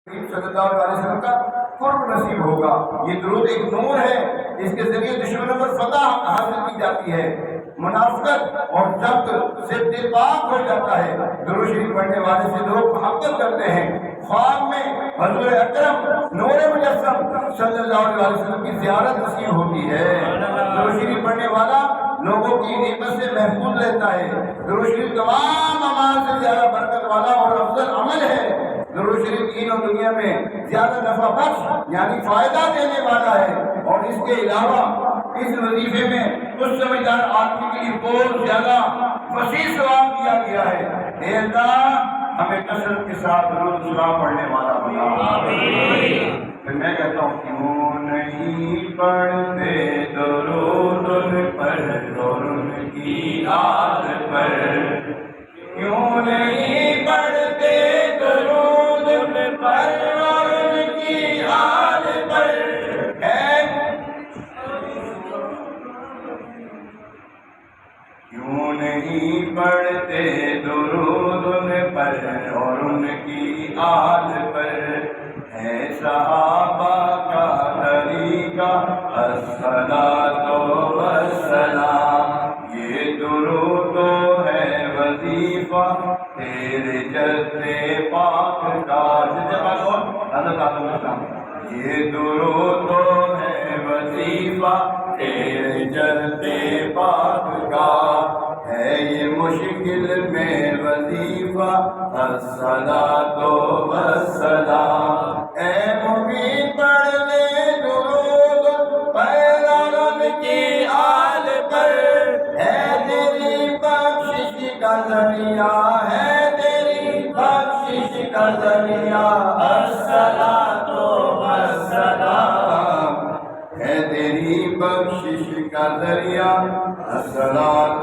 صلی اللہ علیہ وسلم کا قرب نصیب ہوگا۔ یہ درود ایک نور ہے، اس کے ذریعے دشمنوں پر فتح حاصل کی جاتی ہے، منافقت اور جبت سے دل پاک ہو جاتا ہے۔ درود شریف پڑھنے والے سے لوگ محبت کرتے ہیں۔ خواب میں حضور اکرم نور مجسم صلی اللہ علیہ وسلم کی زیارت نصیب ہوتی ہے۔ درود شریف پڑھنے والا لوگوں کی نعمت سے محفوظ رہتا ہے۔ درود شریف تمام اعمال سے زیادہ برکت والا اور افضل عمل ہے۔ درود شریف دین اور دنیا میں زیادہ نفع بخش یعنی فائدہ دینے والا ہے، اور اس کے علاوہ اس وظیفے میں اس سمجھدار آدمی کے لیے بہت زیادہ وسیع ثواب دیا گیا ہے۔ اے اللہ ہمیں کثرت کے ساتھ درود سلام پڑھنے والا بنا۔ پھر میں کہتا ہوں کیوں نہیں پڑھتے درود ان پر اور ان کی آل پر، کیوں نہیں پڑھتے درود ان پر اور ان کی آل پر، کیوں نہیں پڑھتے درود ان پر اور ان کی آل پر، ہے صحابہ کا طریقہ الصلاۃ والسلام، یہ درود تو ہے وظیفہ تیرے جد پاک کا، یہ درود تو ہے وظیفہ تیرے جد پاک کا، ہے یہ مشکل میں وظیفہ الصلاۃ والسلام، اے مبین پڑھ لے درود پیغام کی آل پر، ہے تیری بخشش کا ذریعہ، ہے تیری بخشش کا ذریعہ الصلاۃ والسلام، ہے تیری بخشش کا ذریعہ الصلاۃ